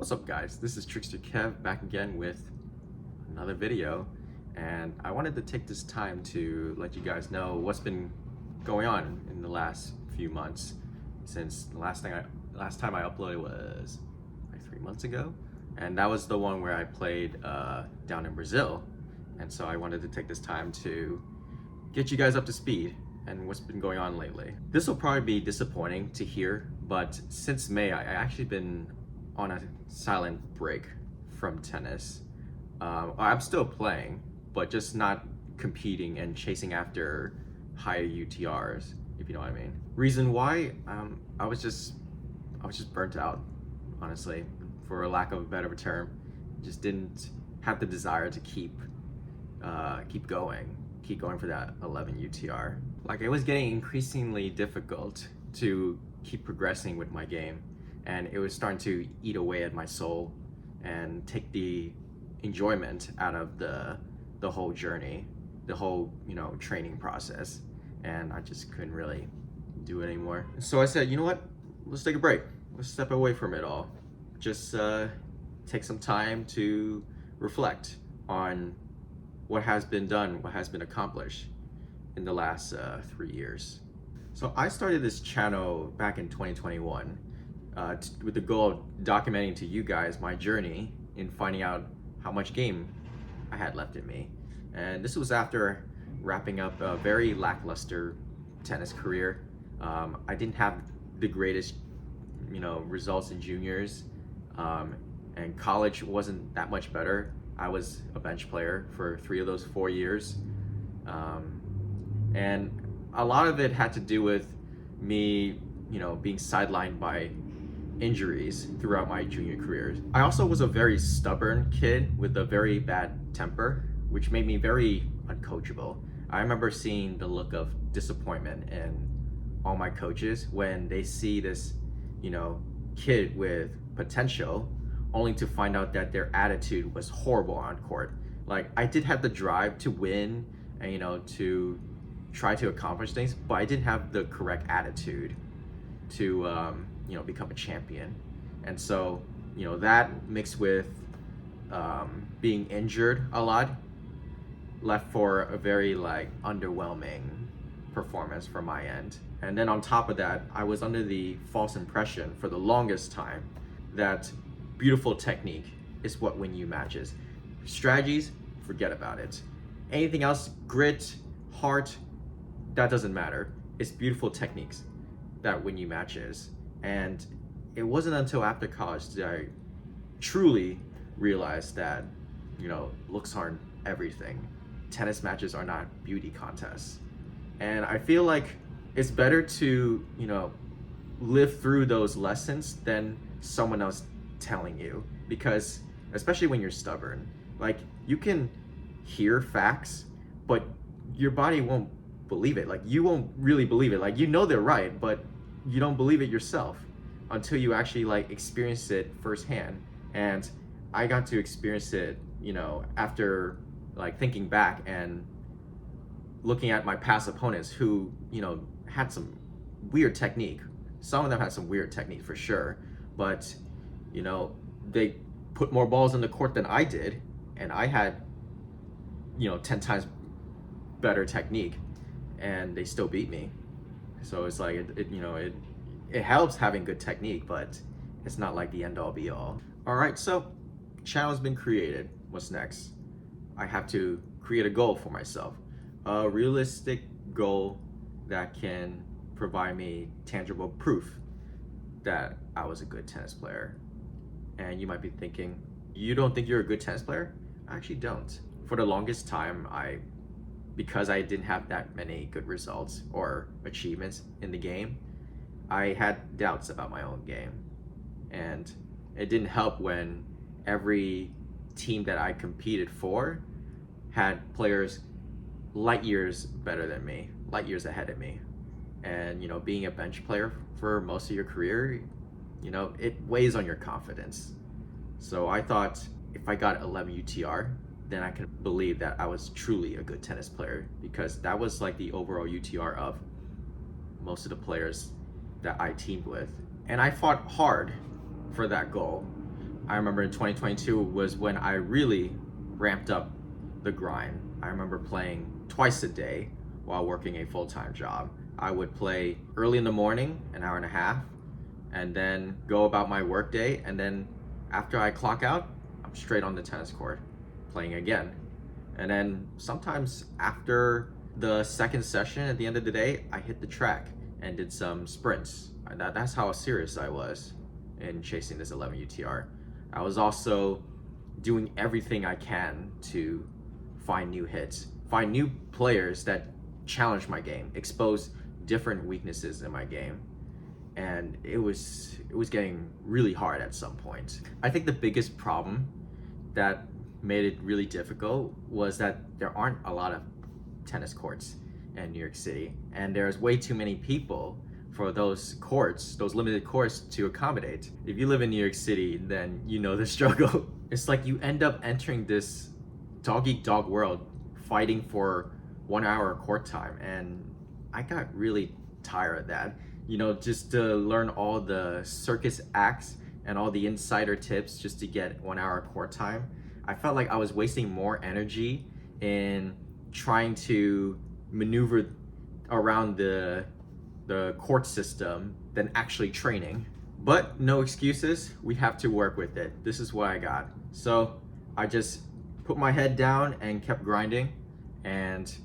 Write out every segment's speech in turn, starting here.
What's up guys, this is TricksterKev back again with another video, and I wanted to take this time to let you guys know what's been going on in the last few months, since the last time I uploaded was like 3 months ago, and that was the one where I played down in Brazil. And so I wanted to take this time to get you guys up to speed and what's been going on lately. This will probably be disappointing to hear, but since May I actually been on a silent break from tennis. I'm still playing, but just not competing and chasing after high UTRs, if you know what I mean. Reason why? I was just burnt out, honestly, for a lack of a better term. Just didn't have the desire to keep going for that 11 UTR. Like, it was getting increasingly difficult to keep progressing with my game, and it was starting to eat away at my soul and take the enjoyment out of the whole journey, the whole, training process, and I just couldn't really do it anymore. So I said, you know what, let's take a break. Let's step away from it all. Just take some time to reflect on what has been done, what has been accomplished in the last 3 years. So I started this channel back in 2021 with the goal of documenting to you guys my journey in finding out how much game I had left in me. And this was after wrapping up a very lackluster tennis career. I didn't have the greatest results in juniors, and college wasn't that much better. I was a bench player for 3 of those 4 years, and a lot of it had to do with me being sidelined by injuries throughout my junior careers. I also was a very stubborn kid with a very bad temper, which made me very uncoachable. I remember seeing the look of disappointment in all my coaches when they see this kid with potential, only to find out that their attitude was horrible on court. Like, I did have the drive to win and to try to accomplish things, but I didn't have the correct attitude to become a champion. And so that mixed with being injured a lot left for a very underwhelming performance from my end. And then on top of that, I was under the false impression for the longest time that beautiful technique is what wins you matches. Strategies, forget about it. Anything else, grit, heart, that doesn't matter. It's beautiful techniques that win you matches. And it wasn't until after college that I truly realized that looks aren't everything. Tennis matches are not beauty contests. And I feel like it's better to live through those lessons than someone else telling you, because especially when you're stubborn, like, you can hear facts but your body won't believe it. Like, you won't really believe it. Like, they're right, but you don't believe it yourself until you actually experience it firsthand. And I got to experience it after thinking back and looking at my past opponents who had some weird technique. Some of them had some weird technique for sure, but they put more balls in the court than I did, and I had 10 times better technique, and they still beat me. So it's like it helps having good technique, but it's not like the end all be all. All right, so channel's been created. What's next? I have to create a goal for myself, a realistic goal that can provide me tangible proof that I was a good tennis player. And you might be thinking, you don't think you're a good tennis player? I actually don't. For the longest time, because I didn't have that many good results or achievements in the game, I had doubts about my own game. And it didn't help when every team that I competed for had players light years better than me, light years ahead of me. And being a bench player for most of your career, it weighs on your confidence. So I thought, if I got 11 UTR, then I could believe that I was truly a good tennis player, because that was the overall UTR of most of the players that I teamed with. And I fought hard for that goal, I remember in 2022 was when I really ramped up the grind. I remember playing twice a day while working a full-time job. I would play early in the morning, an hour and a half, and then go about my work day, and then after I clock out, I'm straight on the tennis court playing again. And then sometimes after the second session at the end of the day, I hit the track and did some sprints. That's how serious I was in chasing this 11 UTR. I was also doing everything I can to find new hits, find new players that challenge my game, expose different weaknesses in my game. And it was getting really hard at some point. I think the biggest problem that made it really difficult was that there aren't a lot of tennis courts in New York City, and there's way too many people for those courts, those limited courts, to accommodate. If you live in New York City, then you know the struggle. It's like you end up entering this dog-eat-dog world fighting for 1 hour court time, and I got really tired of that. You know, just to learn all the circus acts and all the insider tips just to get 1 hour court time. I felt like I was wasting more energy in trying to maneuver around the court system than actually training. But no excuses, we have to work with it. This is what I got. So I just put my head down and kept grinding, and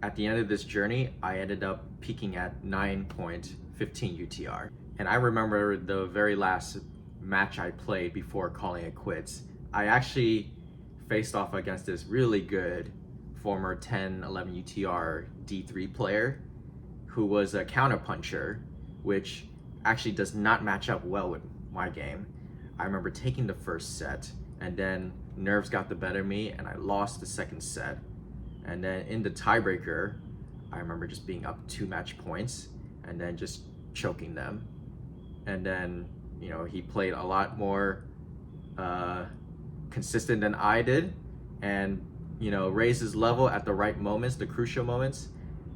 at the end of this journey, I ended up peaking at 9.15 UTR. And I remember the very last match I played before calling it quits. I actually faced off against this really good former 10, 11 UTR D3 player who was a counterpuncher, which actually does not match up well with my game. I remember taking the first set, and then nerves got the better of me and I lost the second set. And then in the tiebreaker, I remember just being up 2 match points and then just choking them. And then, you know, he played a lot more consistent than I did, and, you know, raised his level at the right moments, the crucial moments,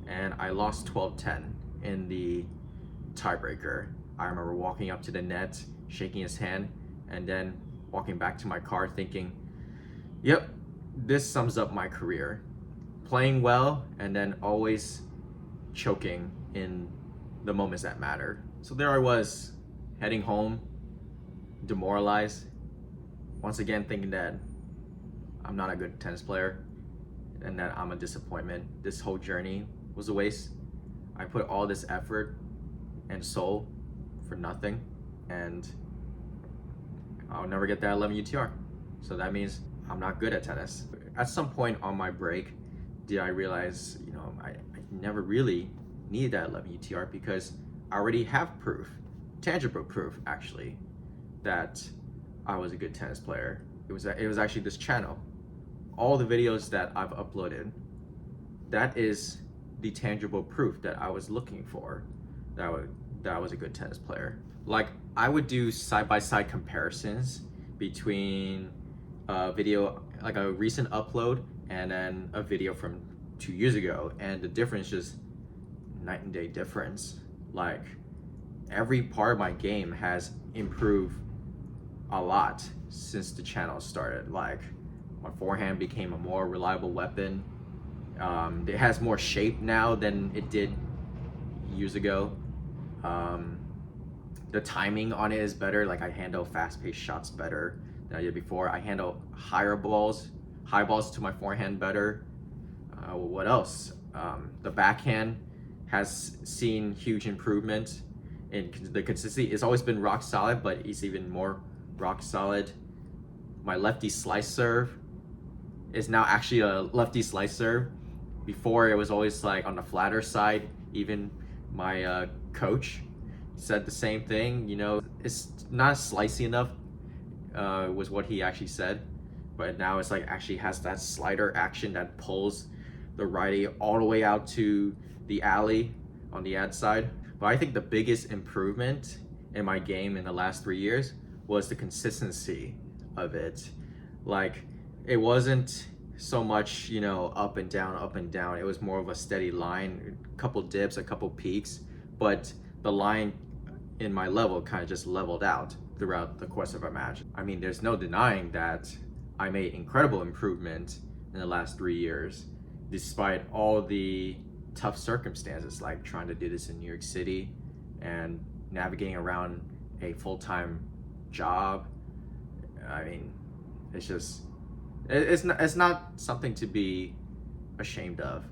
and I lost 12-10 in the tiebreaker. I remember walking up to the net, shaking his hand, and then walking back to my car thinking, yep, this sums up my career. Playing well and then always choking in the moments that matter. So there I was, heading home, demoralized, once again thinking that I'm not a good tennis player and that I'm a disappointment. This whole journey was a waste. I put all this effort and soul for nothing, and I'll never get that 11 UTR. So that means I'm not good at tennis. At some point on my break, did I realize, you know, I never really needed that 11 UTR because I already have proof, tangible proof actually, that I was a good tennis player. It was actually this channel. All the videos that I've uploaded, that is the tangible proof that I was looking for, that I was a good tennis player. Like, I would do side-by-side comparisons between a video, like a recent upload, and then a video from 2 years ago, and the difference is night and day difference. Like, every part of my game has improved a lot since the channel started. Like, my forehand became a more reliable weapon. It has more shape now than it did years ago. The timing on it is better. Like, I handle fast-paced shots better than I did before. I handle high balls to my forehand better. What else? The backhand has seen huge improvement in the consistency. It's always been rock solid, but it's even more rock solid. My lefty slice serve is now actually a lefty slice serve. Before it was always like on the flatter side. Even my coach said the same thing. You know, it's not slicey enough, was what he actually said. But now it's like actually has that slider action that pulls the righty all the way out to the alley on the ad side. But I think the biggest improvement in my game in the last 3 years was the consistency of it. Like, it wasn't so much, you know, up and down, up and down. It was more of a steady line, a couple dips, a couple peaks, but the line in my level kind of just leveled out. throughout the course of a match. I mean, there's no denying that I made incredible improvement in the last 3 years, despite all the tough circumstances, like trying to do this in New York City and navigating around a full-time job. I mean, it's just, it's not something to be ashamed of,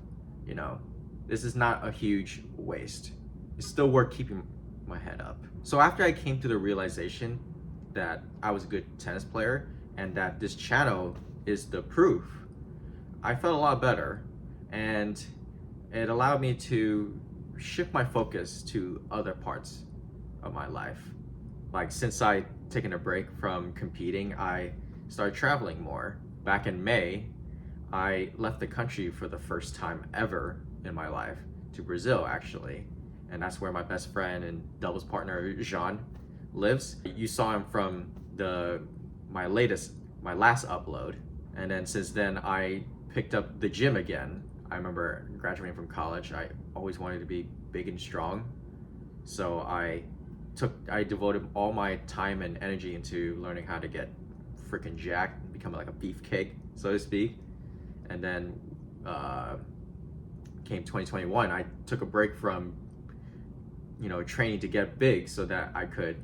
you know. This is not a huge waste. It's still worth keeping my head up. So after I came to the realization that I was a good tennis player and that this channel is the proof, I felt a lot better, and it allowed me to shift my focus to other parts of my life. Like, since I taken a break from competing, I started traveling more. Back in May, I left the country for the first time ever in my life, to Brazil actually. And that's where my best friend and doubles partner Jean lives. You saw him from my last upload. And then since then I picked up the gym again. I remember graduating from college, I always wanted to be big and strong. So I devoted all my time and energy into learning how to get freaking jacked, become like a beefcake, so to speak. And then came 2021, I took a break from, you know, training to get big so that I could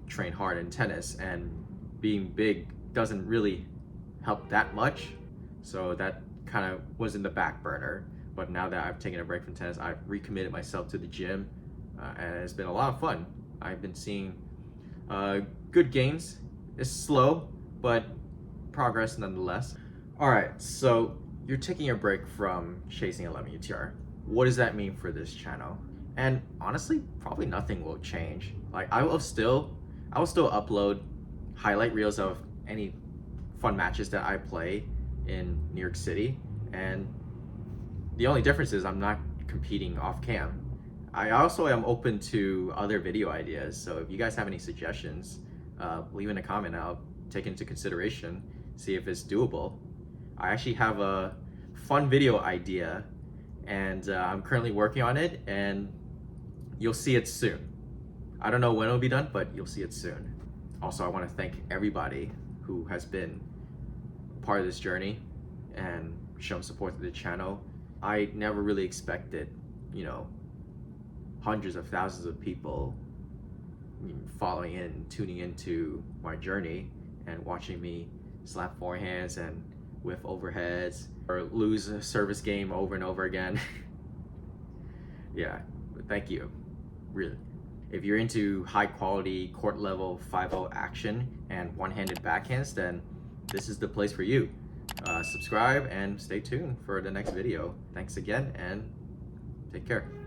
train hard in tennis. And being big doesn't really help that much, so that kind of was in the back burner. But now that I've taken a break from tennis, I've recommitted myself to the gym, and it's been a lot of fun. I've been seeing good gains. It's slow, but progress nonetheless. All right, so you're taking a break from chasing 11 UTR. What does that mean for this channel? And honestly, probably nothing will change. Like, I will still upload highlight reels of any fun matches that I play in New York City, and the only difference is I'm not competing off cam. I also am open to other video ideas, so if you guys have any suggestions, leave in a comment. I'll take into consideration, see if it's doable. I actually have a fun video idea, and I'm currently working on it, and you'll see it soon. I don't know when it'll be done, but you'll see it soon. Also, I want to thank everybody who has been part of this journey and shown support to the channel. I never really expected, you know, hundreds of thousands of people following in, tuning into my journey and watching me slap forehands and whiff overheads or lose a service game over and over again. Yeah, but thank you, really. If you're into high quality court level 5-0 action and one-handed backhands, then this is the place for you. Subscribe and stay tuned for the next video. Thanks again, and take care.